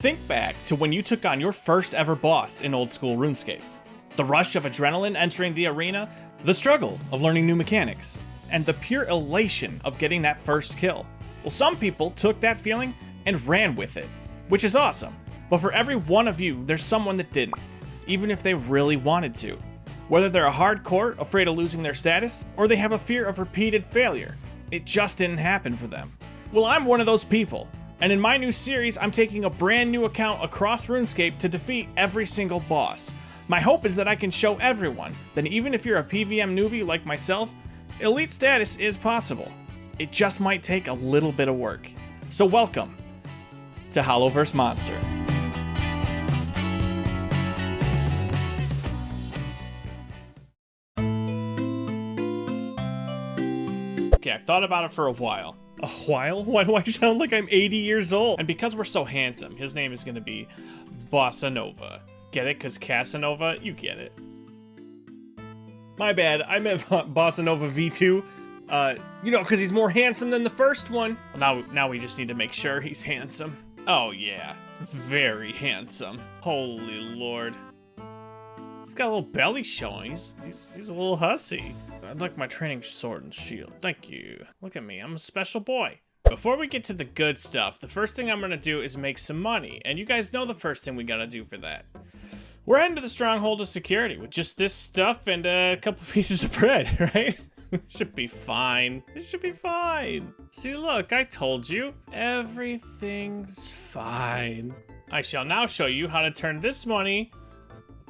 Think back to when you took on your first ever boss in Old School RuneScape. The rush of adrenaline entering the arena, the struggle of learning new mechanics, and the pure elation of getting that first kill. Well, some people took that feeling and ran with it, which is awesome. But for every one of you, there's someone that didn't, even if they really wanted to. Whether they're a hardcore, afraid of losing their status, or they have a fear of repeated failure, it just didn't happen for them. Well, I'm one of those people. And in my new series, I'm taking a brand new account across RuneScape to defeat every single boss. My hope is that I can show everyone that even if you're a PVM newbie like myself, elite status is possible. It just might take a little bit of work. So welcome to Hollow vs. Monster. Okay, I've thought about it for a while. A while? Why do I sound like I'm 80 years old? And because we're so handsome, his name is gonna be Bossa Nova. Get it? Because Casanova? You get it. My bad, I meant Bossa Nova V2. You know, because he's more handsome than the first one. Well, now we just need to make sure he's handsome. Oh yeah, very handsome. Holy Lord. He's got a little belly showing. He's a little hussy. I'd like my training sword and shield. Thank you. Look at me, I'm a special boy. Before we get to the good stuff, the first thing I'm gonna do is make some money. And you guys know the first thing we gotta do for that. We're heading to the Stronghold of Security with just this stuff and a couple pieces of bread, right? Should be fine. It should be fine. See, look, I told you. Everything's fine. I shall now show you how to turn this money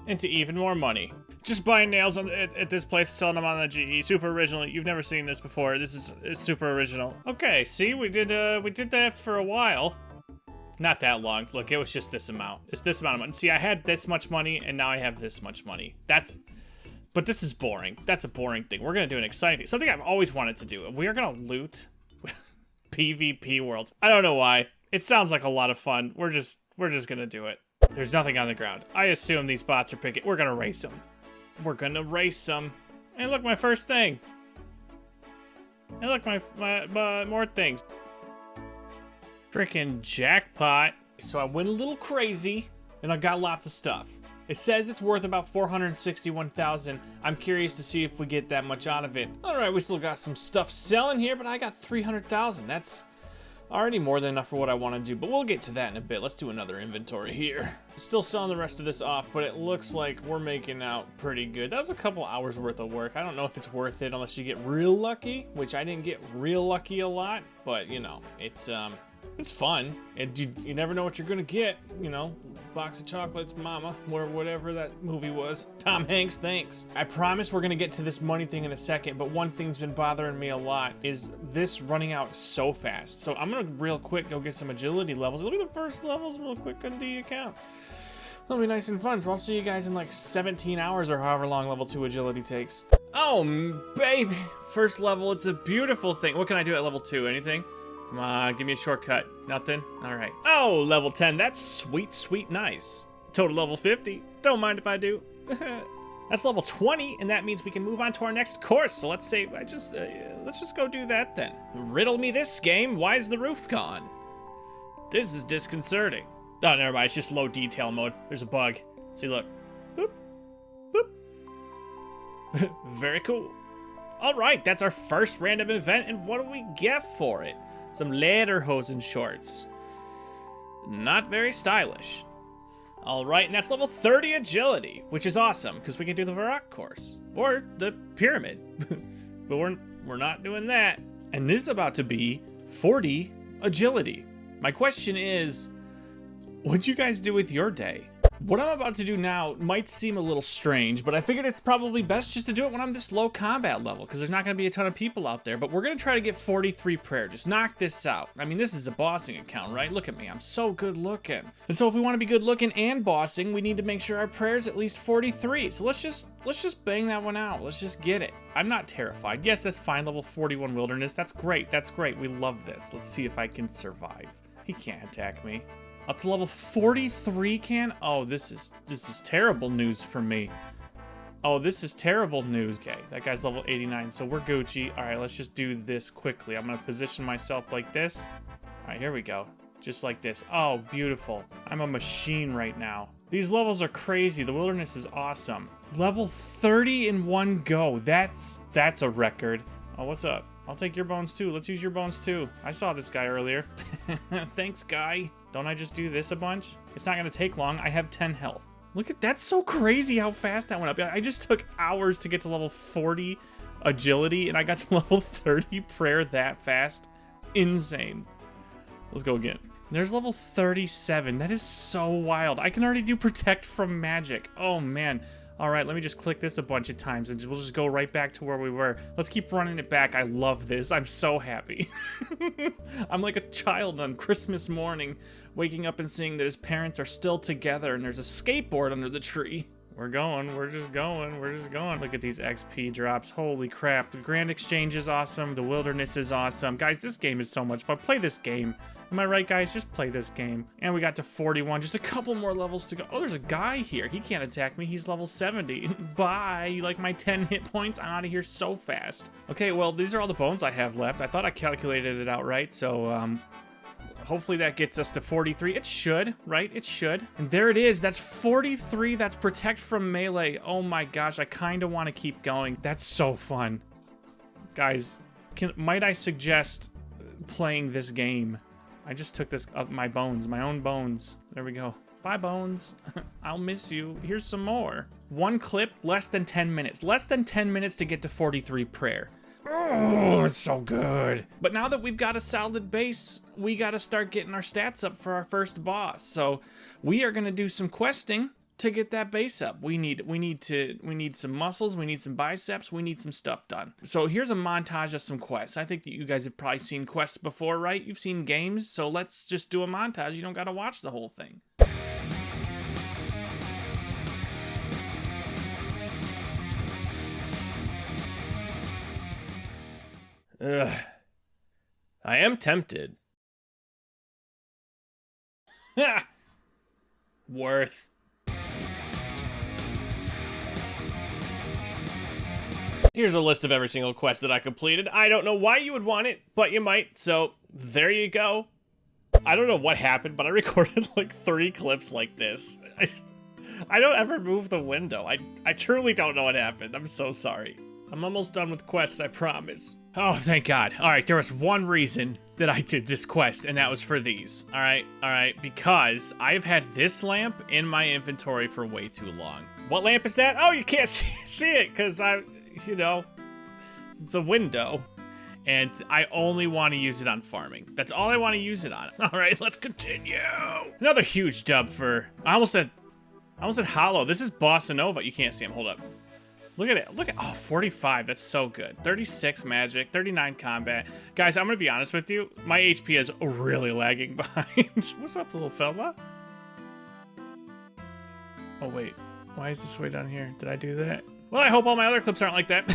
into even more money. Just buying nails at this place, selling them on the GE. Super original. You've never seen this before. It's super original. Okay, see, we did that for a while. Not that long. Look, it was just this amount. It's this amount of money. See, I had this much money, and now I have this much money. But this is boring. That's a boring thing. We're gonna do an exciting thing. Something I've always wanted to do. We are gonna loot PvP worlds. I don't know why. It sounds like a lot of fun. We're just gonna do it. There's nothing on the ground. I assume these bots are picking. We're gonna race them. We're gonna race them. Hey, look, my first thing. Hey, look, my more things. Freaking jackpot. So I went a little crazy, and I got lots of stuff. It says it's worth about 461,000. I'm curious to see if we get that much out of it. All right, we still got some stuff selling here, but I got 300,000. That's already more than enough for what I want to do, but we'll get to that in a bit. Let's do another inventory here. Still selling the rest of this off, but it looks like we're making out pretty good. That was a couple hours worth of work. I don't know if it's worth it unless you get real lucky, which I didn't get real lucky a lot, but you know, it's fun, and you never know what you're gonna get. You know, box of chocolates, mama, or whatever that movie was. Tom Hanks, thanks. I promise we're gonna get to this money thing in a second, but one thing's been bothering me a lot is this running out so fast. So I'm gonna real quick go get some agility levels. Look at the first levels real quick on the account. That'll be nice and fun. So I'll see you guys in like 17 hours or however long level 2 agility takes. Oh, baby. First level, it's a beautiful thing. What can I do at level 2? Anything? Come on, give me a shortcut. Nothing? All right. Oh, level 10. That's sweet, sweet, nice. Total level 50. Don't mind if I do. That's level 20, and that means we can move on to our next course. So let's say, let's just go do that then. Riddle me this game. Why is the roof gone? This is disconcerting. Oh, never mind. It's just low detail mode. There's a bug. See, look. Boop. Boop. Very cool. All right, that's our first random event, and what do we get for it? Some lederhosen shorts. Not very stylish. All right, and that's level 30 agility, which is awesome because we can do the Varrock course or the pyramid. But we're not doing that. And this is about to be 40 agility. My question is, what'd you guys do with your day? What I'm about to do now might seem a little strange, but I figured it's probably best just to do it when I'm this low combat level, because there's not going to be a ton of people out there, but we're going to try to get 43 prayer. Just knock this out. I mean, this is a bossing account, right? Look at me. I'm so good looking. And so if we want to be good looking and bossing, we need to make sure our prayer's at least 43. So let's just bang that one out. Let's just get it. I'm not terrified. Yes, that's fine. Level 41 wilderness. That's great. That's great. We love this. Let's see if I can survive. He can't attack me. Up to level 43 can? Oh, this is terrible news for me. Oh, this is terrible news. Okay, that guy's level 89, so we're Gucci. All right, let's just do this quickly. I'm gonna position myself like this. All right, here we go. Just like this. Oh, beautiful. I'm a machine right now. These levels are crazy. The wilderness is awesome. Level 30 in one go. That's a record. Oh, what's up? I'll take your bones too. Let's use your bones too. I saw this guy earlier. Thanks, guy. Don't I just do this a bunch? It's not gonna take long. I have 10 health. Look at that's so crazy how fast that went up. I just took hours to get to level 40 agility and I got to level 30 prayer that fast. Insane. Let's go again. There's level 37. That is so wild. I can already do protect from magic. Oh man. All right, let me just click this a bunch of times and we'll just go right back to where we were. Let's keep running it back. I love this. I'm so happy. I'm like a child on Christmas morning, waking up and seeing that his parents are still together and there's a skateboard under the tree. We're going, we're just going, we're just going. Look at these XP drops. Holy crap. The Grand Exchange is awesome. The Wilderness is awesome. Guys, this game is so much fun. Play this game. Am I right, guys? Just play this game. And we got to 41. Just a couple more levels to go. Oh, there's a guy here. He can't attack me. He's level 70. Bye. You like my 10 hit points? I'm out of here so fast. Okay, well, these are all the bones I have left. I thought I calculated it out right, so, hopefully that gets us to 43. It should, right? It should. And there it is. That's 43. That's protect from melee. Oh my gosh, I kind of want to keep going. That's so fun. Guys, might I suggest playing this game? I just took this my bones, my own bones. There we go. Bye, bones. I'll miss you. Here's some more. One clip, less than 10 minutes. Less than 10 minutes to get to 43 prayer. Oh, it's so good. But now that we've got a solid base, we got to start getting our stats up for our first boss. So we are going to do some questing to get that base up. We need some muscles, we need some biceps, we need some stuff done. So here's a montage of some quests. I think that you guys have probably seen quests before, right? You've seen games, so let's just do a montage. You don't got to watch the whole thing. Ugh. I am tempted. Worth. Here's a list of every single quest that I completed. I don't know why you would want it, but you might, so there you go. I don't know what happened, but I recorded like 3 clips like this. I don't ever move the window. I truly don't know what happened. I'm so sorry. I'm almost done with quests, I promise. Oh, thank God. All right, there was one reason that I did this quest, and that was for these. All right, because I've had this lamp in my inventory for way too long. What lamp is that? Oh, you can't see it, because the window. And I only want to use it on farming. That's all I want to use it on. All right, let's continue. Another huge dub for, I almost said hollow. This is Bossa Nova. You can't see him, hold up. Look at it. Look at, oh, 45. That's so good. 36 magic, 39 combat. Guys, I'm going to be honest with you. My HP is really lagging behind. What's up, little fella? Oh, wait. Why is this way down here? Did I do that? Well, I hope all my other clips aren't like that.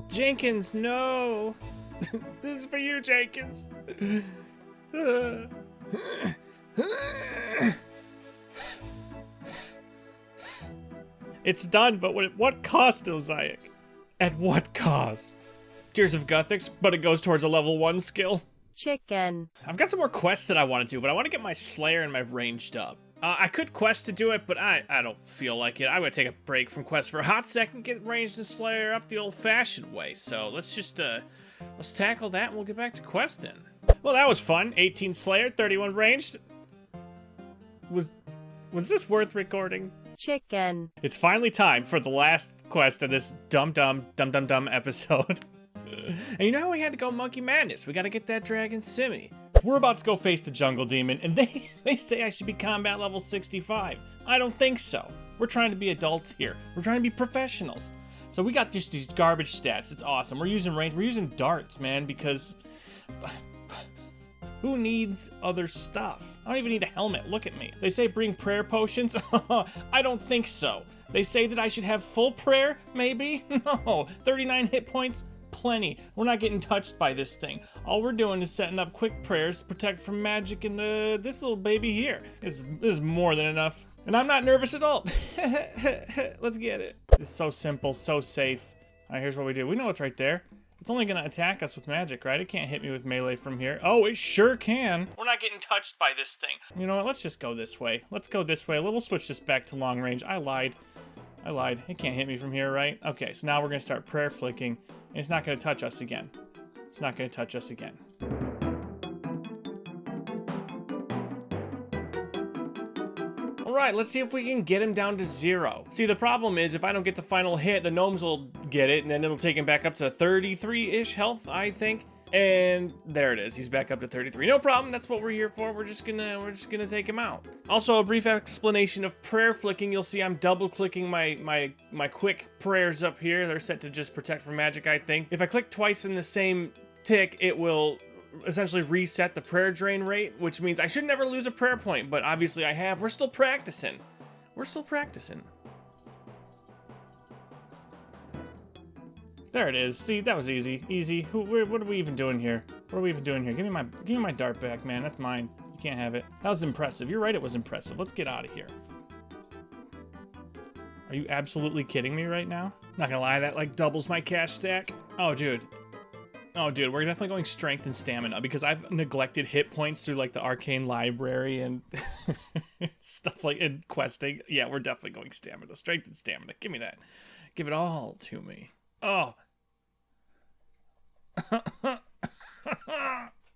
Jenkins, no. This is for you, Jenkins. It's done, but at what cost, Ozaic? At what cost? Tears of Guthix, but it goes towards a level 1 skill. Chicken. I've got some more quests that I want to do, but I want to get my Slayer and my ranged up. I could quest to do it, but I don't feel like it. I'm going to take a break from quest for a hot second, get ranged and Slayer up the old-fashioned way. So let's just, let's tackle that and we'll get back to questing. Well, that was fun. 18 Slayer, 31 ranged. Was this worth recording? Chicken. It's finally time for the last quest of this dumb episode. And you know how we had to go Monkey Madness? We gotta get that Dragon Simi. We're about to go face the Jungle Demon, and they say I should be combat level 65. I don't think so. We're trying to be adults here. We're trying to be professionals. So we got just these garbage stats. It's awesome. We're using range. We're using darts, man, because who needs other stuff? I don't even need a helmet. Look at me. They say bring prayer potions. I don't think so. They say that I should have full prayer, maybe? No. 39 hit points? Plenty. We're not getting touched by this thing. All we're doing is setting up quick prayers to protect from magic and this little baby here. This is more than enough. And I'm not nervous at all. Let's get it. It's so simple, so safe. All right, here's what we do. We know what's right there. It's only gonna attack us with magic, right? It can't hit me with melee from here. Oh, it sure can. We're not getting touched by this thing. You know what? Let's just go this way. Let's go this way. We'll switch this back to long range. I lied. It can't hit me from here, right? Okay, so now we're gonna start prayer flicking, and it's not gonna touch us again. It's not gonna touch us again. All right, let's see if we can get him down to 0. See, the problem is if I don't get the final hit, the gnomes will get it, and then it'll take him back up to 33-ish health, I think. And there it is. He's back up to 33. No problem. That's what we're here for. We're just gonna take him out. Also, a brief explanation of prayer flicking. You'll see I'm double clicking my quick prayers up here. They're set to just protect from magic, I think. If I click twice in the same tick, it will essentially reset the prayer drain rate, which means I should never lose a prayer point, but obviously I have. We're still practicing. There it is. See, that was easy. Easy. What are we even doing here? Give me my dart back, man. That's mine. You can't have it. That was impressive. You're right, it was impressive. Let's get out of here. Are you absolutely kidding me right now? Not gonna lie, that like doubles my cash stack. Oh, dude, we're definitely going strength and stamina because I've neglected hit points through like the arcane library and stuff like and questing. Yeah, we're definitely going stamina. Strength and stamina. Give me that. Give it all to me. Oh.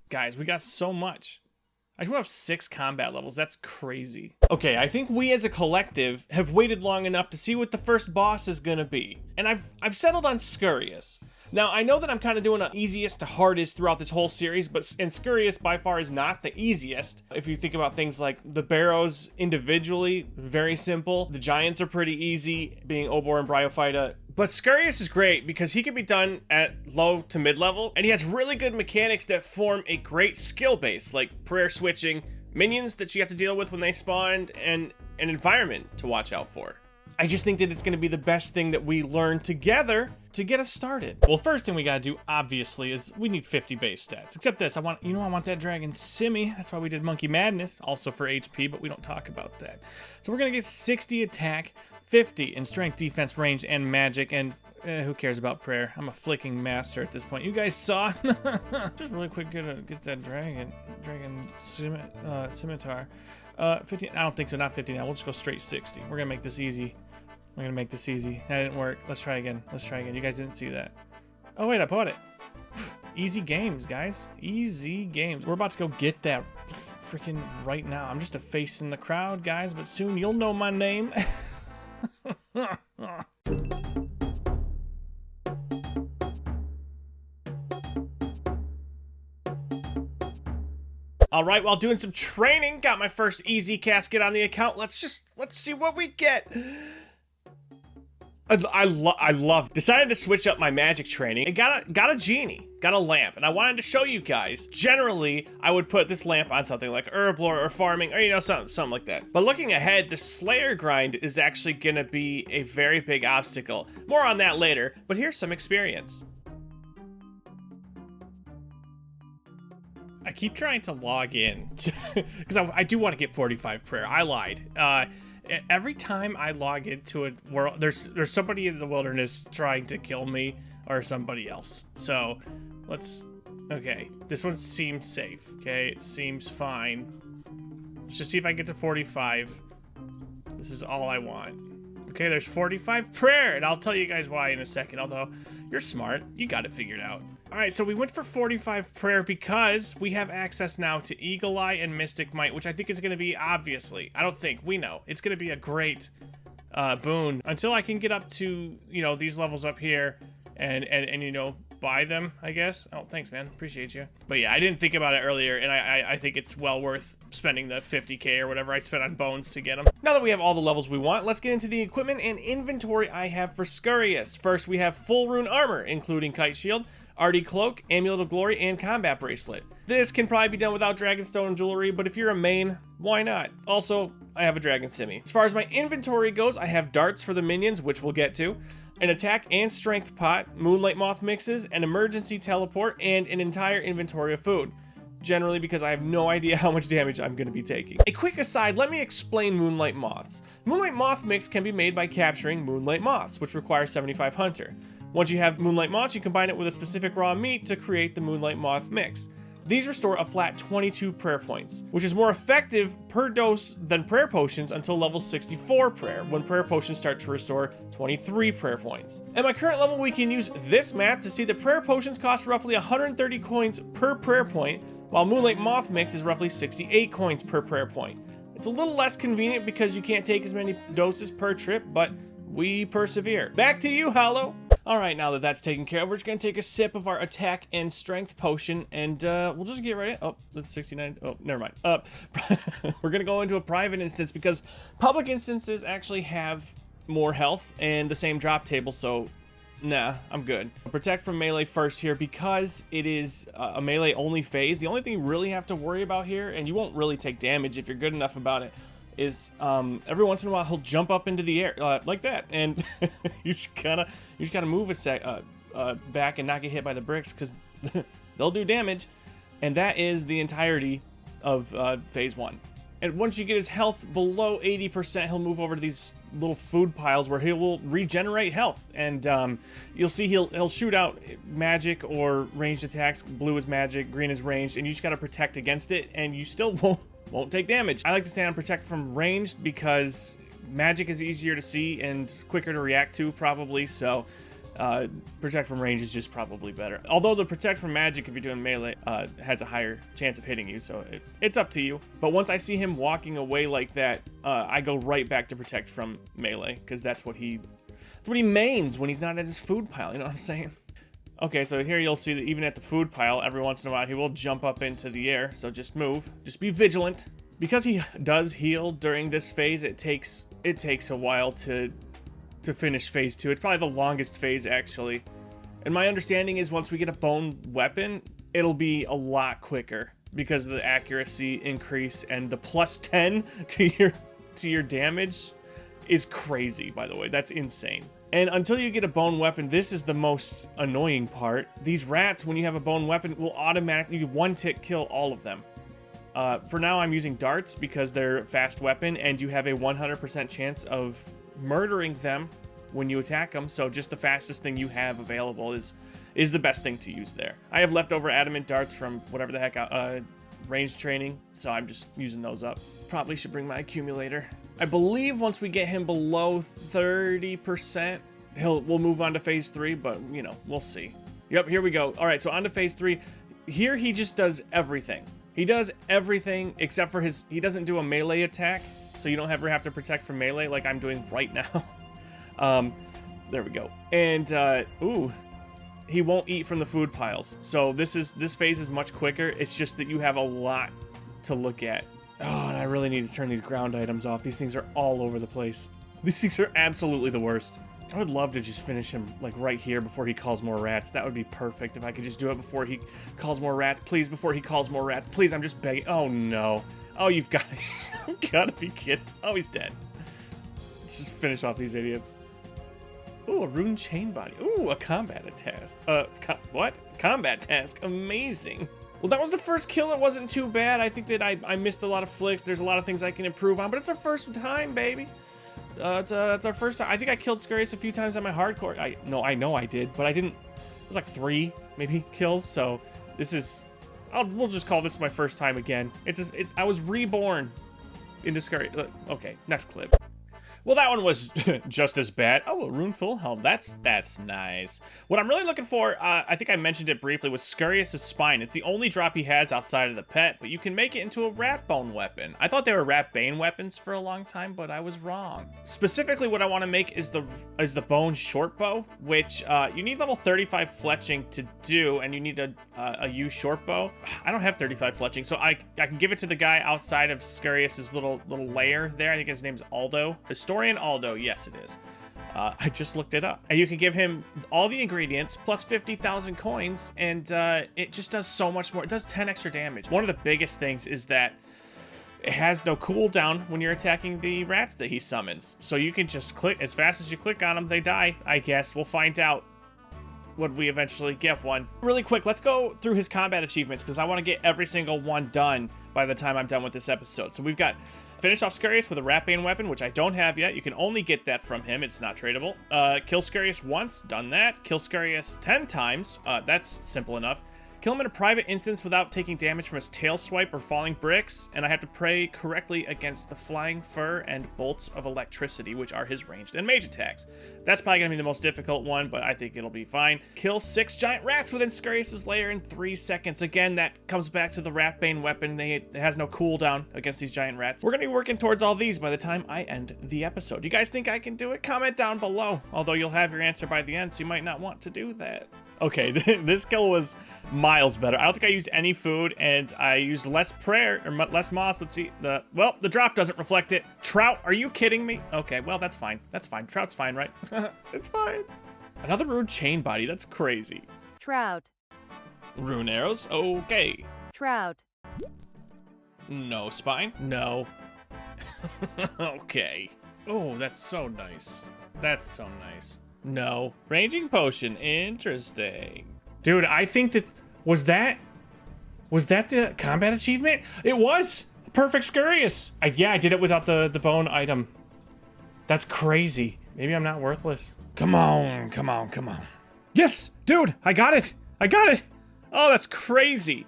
Guys, we got so much. I went up 6 combat levels. That's crazy. Okay, I think we as a collective have waited long enough to see what the first boss is gonna be. And I've settled on Scurious. Now, I know that I'm kind of doing an easiest to hardest throughout this whole series, but Scurious by far is not the easiest. If you think about things like the Barrows individually, very simple. The Giants are pretty easy, being Obor and Bryophyta. But Scurious is great because he can be done at low to mid level, and he has really good mechanics that form a great skill base, like prayer switching, minions that you have to deal with when they spawn, and an environment to watch out for. I just think that it's going to be the best thing that we learn together to get us started. Well, first thing we got to do, obviously, is we need 50 base stats. Except this, I want that Dragon Simi. That's why we did Monkey Madness, also for HP, but we don't talk about that. So we're going to get 60 attack, 50 in strength, defense, range, and magic, and who cares about prayer? I'm a flicking master at this point. You guys saw? Just really quick, get that Dragon Scimitar. 15, I don't think so, not 50 now. We'll just go straight 60. We're gonna make this easy. That didn't work. Let's try again. You guys didn't see that. Oh wait, I bought it. Easy games, guys. Easy games. We're about to go get that freaking right now. I'm just a face in the crowd, guys, but soon you'll know my name. All right, while doing some training, got my first easy casket on the account. Let's see what we get. I love. Decided to switch up my magic training. I got a genie, got a lamp, and I wanted to show you guys. Generally, I would put this lamp on something like herblore or farming, or something like that. But looking ahead, the Slayer grind is actually gonna be a very big obstacle. More on that later. But here's some experience. I keep trying to log in because I do want to get 45 prayer. I lied. Every time I log into a world, there's somebody in the wilderness trying to kill me or somebody else. So okay, this one seems safe. Okay, it seems fine. Let's just see if I can get to 45. This is all I want. Okay, there's 45 prayer, and I'll tell you guys why in a second, although you're smart. You got it figured out. All right, so we went for 45 prayer because we have access now to Eagle Eye and Mystic Might, which I think is going to be, obviously, I don't think, we know, it's going to be a great boon until I can get up to, these levels up here and buy them, I guess. Oh, thanks, man. Appreciate you. But yeah, I didn't think about it earlier, and I think it's well worth spending the 50k or whatever I spent on bones to get them. Now that we have all the levels we want, let's get into the equipment and inventory I have for Scurious. First, we have full rune armor, including Kite Shield, Artie Cloak, Amulet of Glory, and Combat Bracelet. This can probably be done without Dragonstone jewelry, but if you're a main, why not? Also, I have a Dragon Simi. As far as my inventory goes, I have darts for the minions, which we'll get to, an attack and strength pot, Moonlight Moth mixes, an emergency teleport, and an entire inventory of food. Generally because I have no idea how much damage I'm going to be taking. A quick aside, let me explain Moonlight Moths. Moonlight Moth mix can be made by capturing Moonlight Moths, which requires 75 Hunter. Once you have Moonlight Moths, you combine it with a specific raw meat to create the Moonlight Moth mix. These restore a flat 22 prayer points, which is more effective per dose than prayer potions until level 64 prayer, when prayer potions start to restore 23 prayer points. At my current level, we can use this math to see that prayer potions cost roughly 130 coins per prayer point, while Moonlight Moth mix is roughly 68 coins per prayer point. It's a little less convenient because you can't take as many doses per trip, but we persevere. Back to you, Hollow. All right, now that that's taken care of, we're just gonna take a sip of our attack and strength potion, and we'll just get right in. Oh, that's 69. Oh, never mind. We're gonna go into a private instance because public instances actually have more health and the same drop table, so nah, I'm good. Protect from melee first here because it is a melee only phase. The only thing you really have to worry about here, and you won't really take damage if you're good enough about it, is every once in a while he'll jump up into the air like that, and you just gotta move a sec back and not get hit by the bricks because they'll do damage, and that is the entirety of phase 1. And once you get his health below 80%, he'll move over to these little food piles where he will regenerate health, and you'll see he'll shoot out magic or ranged attacks. Blue is magic, green is ranged, and you just gotta protect against it, and you still won't take damage. I like to stay on protect from ranged because magic is easier to see and quicker to react to, probably, so protect from range is just probably better. Although the protect from magic, if you're doing melee, has a higher chance of hitting you, so it's up to you. But once I see him walking away like that, I go right back to protect from melee, because that's what he mains when he's not at his food pile, you know what I'm saying? Okay, so here you'll see that even at the food pile, every once in a while he will jump up into the air, so just move. Just be vigilant. Because he does heal during this phase, it takes a while to finish phase 2. It's probably the longest phase, actually. And my understanding is once we get a bone weapon, it'll be a lot quicker because of the accuracy increase, and the plus 10 to your damage is crazy, by the way. That's insane. And until you get a bone weapon, this is the most annoying part. These rats, when you have a bone weapon, will automatically one-tick kill all of them. For now, I'm using darts because they're a fast weapon, and you have a 100% chance of murdering them when you attack them. So just the fastest thing you have available is the best thing to use there. I have leftover adamant darts from whatever the heck range training, so I'm just using those up. Probably should bring my accumulator. I believe once we get him below 30%, we'll move on to phase 3, but you know, we'll see. Yep, here we go. All right, so on to phase 3. Here he just does everything. He does everything except for he doesn't do a melee attack, so you don't ever have to protect from melee like I'm doing right now. There we go. And ooh, he won't eat from the food piles. So this phase is much quicker. It's just that you have a lot to look at. Oh, and I really need to turn these ground items off. These things are all over the place. These things are absolutely the worst. I would love to just finish him like right here before he calls more rats. That would be perfect if I could just do it before he calls more rats. Please, before he calls more rats. Please, I'm just begging. Oh no. Oh, you've got to be kidding. Oh, he's dead. Let's just finish off these idiots. Ooh, a rune chain body. Ooh, a combat task. What? Combat task. Amazing. Well, that was the first kill. It wasn't too bad. I think that I missed a lot of flicks. There's a lot of things I can improve on, but it's our first time, baby. It's our first time. I think I killed Scarius a few times on my hardcore. I know I did, but I didn't. It was like 3 maybe kills. So this is. We'll just call this my first time again. I was reborn into Scarius. Okay, next clip. Well, that one was just as bad. Oh, a rune full health. That's nice. What I'm really looking for, I think I mentioned it briefly, was Scarius' spine. It's the only drop he has outside of the pet, but you can make it into a rat bone weapon. I thought they were rat bane weapons for a long time, but I was wrong. Specifically, what I want to make is the bone short bow, which you need level 35 fletching to do, and you need a U short bow. I don't have 35 fletching, so I can give it to the guy outside of Scarius' little lair there. I think his name's Aldo. Historian Aldo, yes it is. I just looked it up. And you can give him all the ingredients plus 50,000 coins, and it just does so much more. It does 10 extra damage. One of the biggest things is that it has no cooldown when you're attacking the rats that he summons. So you can just click, as fast as you click on them, they die, I guess. We'll find out when we eventually get one. Really quick, let's go through his combat achievements because I want to get every single one done by the time I'm done with this episode. So we've got finish off Scarius with a Ratbane weapon, which I don't have yet. You can only get that from him. It's not tradable. Kill Scarius once, done that. Kill Scarius 10 times. That's simple enough. Kill him in a private instance without taking damage from his tail swipe or falling bricks, and I have to pray correctly against the flying fur and bolts of electricity, which are his ranged and mage attacks. That's probably going to be the most difficult one, but I think it'll be fine. Kill 6 giant rats within Scarius' lair in 3 seconds. Again, that comes back to the Ratbane weapon. It has no cooldown against these giant rats. We're going to be working towards all these by the time I end the episode. You guys think I can do it? Comment down below, although you'll have your answer by the end, so you might not want to do that. Okay, this kill was miles better. I don't think I used any food, and I used less prayer, or less moss. Let's see. Well, the drop doesn't reflect it. Trout, are you kidding me? Okay, well, that's fine. That's fine. Trout's fine, right? It's fine. Another rune chain body. That's crazy. Trout. Rune arrows. Okay. Trout. No spine. No. Okay. Oh, that's so nice. That's so nice. No. Ranging potion. Interesting. Dude, I think that... Was that the combat achievement? It was! Perfect Scarius! Yeah, I did it without the bone item. That's crazy. Maybe I'm not worthless. Come on, come on, come on. Yes! Dude, I got it! I got it! Oh, that's crazy.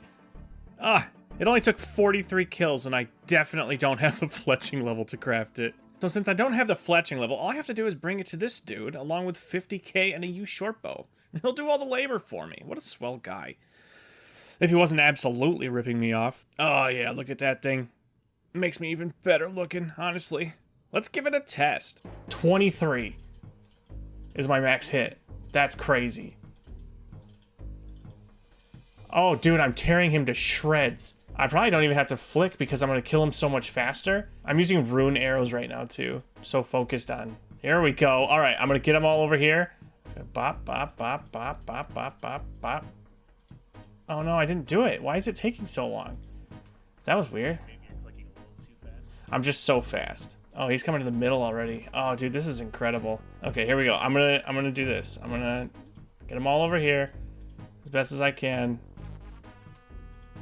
It only took 43 kills, and I definitely don't have the fletching level to craft it. So since I don't have the fletching level, all I have to do is bring it to this dude, along with 50k and a U short bow. He'll do all the labor for me. What a swell guy. If he wasn't absolutely ripping me off. Oh yeah, look at that thing. It makes me even better looking, honestly. Let's give it a test. 23 is my max hit. That's crazy. Oh, dude, I'm tearing him to shreds. I probably don't even have to flick because I'm going to kill him so much faster. I'm using rune arrows right now, too. I'm so focused on. Here we go. All right, I'm going to get them all over here. Bop, bop, bop, bop, bop, bop, bop, bop. Oh, no, I didn't do it. Why is it taking so long? That was weird. Maybe you're clicking a little too fast. I'm just so fast. Oh, he's coming to the middle already. Oh, dude, this is incredible. Okay, here we go. I'm gonna do this. I'm gonna get them all over here as best as I can.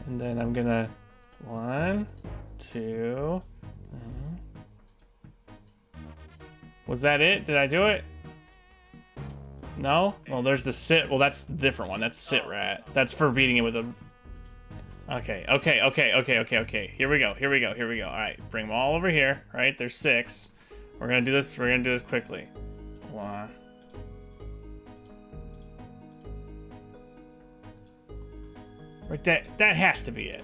And then I'm gonna 1, 2. Was that it? Did I do it? No? Well, there's the sit. Well, that's the different one. That's sit rat. That's for beating it with a... Okay. Here we go. All right, bring them all over here. All right, there's 6. We're gonna do this. We're gonna do this quickly. 1. Right, that has to be it.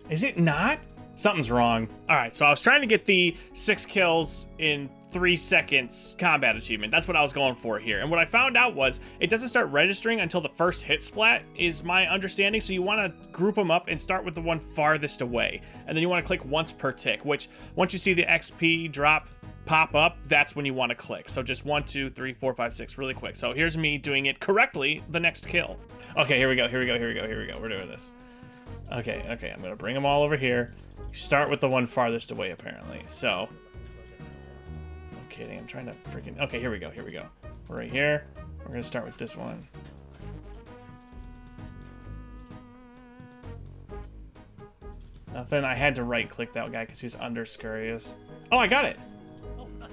Is it not? Something's wrong. All right, so I was trying to get the 6 kills in 3 seconds combat achievement. That's what I was going for here. And what I found out was it doesn't start registering until the first hit splat is my understanding. So you want to group them up and start with the one farthest away. And then you want to click once per tick, which once you see the XP drop pop up, that's when you want to click. So just 1, 2, 3, 4, 5, 6 really quick. So here's me doing it correctly the next kill. Okay, here we go. We're doing this. Okay, I'm gonna bring them all over here. Start with the one farthest away, apparently. So, no kidding. I'm trying to freaking... Okay, here we go. We're right here. We're gonna start with this one. Nothing. I had to right-click that guy because he was under Scarius. Oh, I got it. Oh, nice.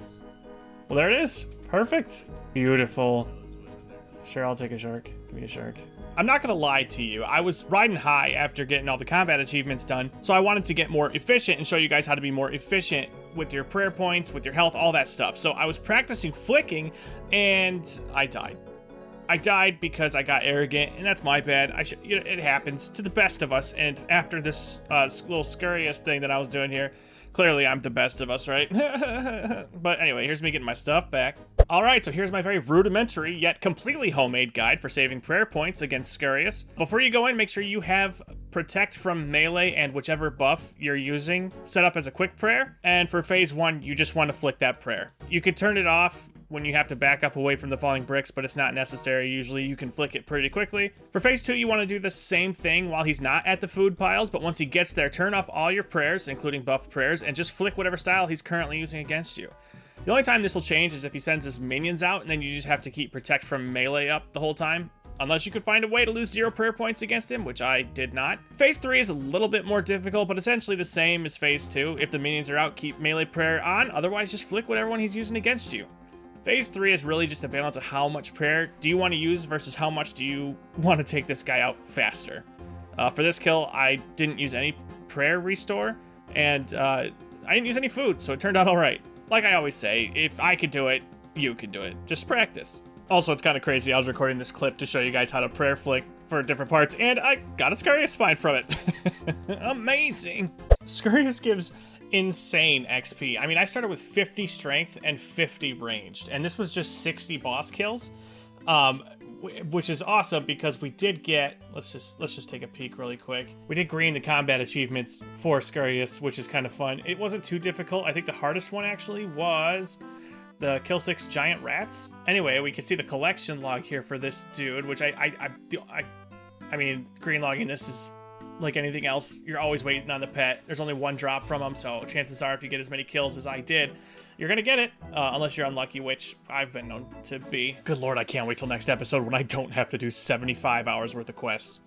Well, there it is. Perfect. Beautiful. Sure, I'll take a shark. Give me a shark. I'm not gonna lie to you, I was riding high after getting all the combat achievements done, so I wanted to get more efficient and show you guys how to be more efficient with your prayer points, with your health, all that stuff. So I was practicing flicking, and I died. I died because I got arrogant, and that's my bad. It happens to the best of us, and after this little Scarius thing that I was doing here, clearly I'm the best of us, right? But anyway, here's me getting my stuff back. All right, so here's my very rudimentary yet completely homemade guide for saving prayer points against Scarius. Before you go in, make sure you have protect from melee and whichever buff you're using set up as a quick prayer. And for phase 1, you just want to flick that prayer. You could turn it off when you have to back up away from the falling bricks, but it's not necessary. Usually you can flick it pretty quickly. For phase 2, you want to do the same thing while he's not at the food piles, but once he gets there, turn off all your prayers, including buff prayers, and just flick whatever style he's currently using against you. The only time this will change is if he sends his minions out, and then you just have to keep protect from melee up the whole time. Unless you could find a way to lose 0 prayer points against him, which I did not. Phase 3 is a little bit more difficult, but essentially the same as Phase 2. If the minions are out, keep melee prayer on. Otherwise, just flick whatever one he's using against you. Phase 3 is really just a balance of how much prayer do you want to use versus how much do you want to take this guy out faster. For this kill, I didn't use any prayer restore, and I didn't use any food, so it turned out all right. Like I always say, if I could do it, you can do it. Just practice. Also, it's kind of crazy. I was recording this clip to show you guys how to prayer flick for different parts, and I got a Scurious Spine from it. Amazing. Scurious gives insane XP. I mean, I started with 50 strength and 50 ranged, and this was just 60 boss kills, which is awesome because we did get, let's just take a peek really quick. We did green the combat achievements for Scurious, which is kind of fun. It wasn't too difficult. I think the hardest one actually was the kill 6 giant rats. Anyway, we can see the collection log here for this dude, which I mean, green logging this is like anything else. You're always waiting on the pet. There's only 1 drop from him, so chances are if you get as many kills as I did, you're gonna get it, unless you're unlucky, which I've been known to be. Good lord, I can't wait till next episode when I don't have to do 75 hours worth of quests.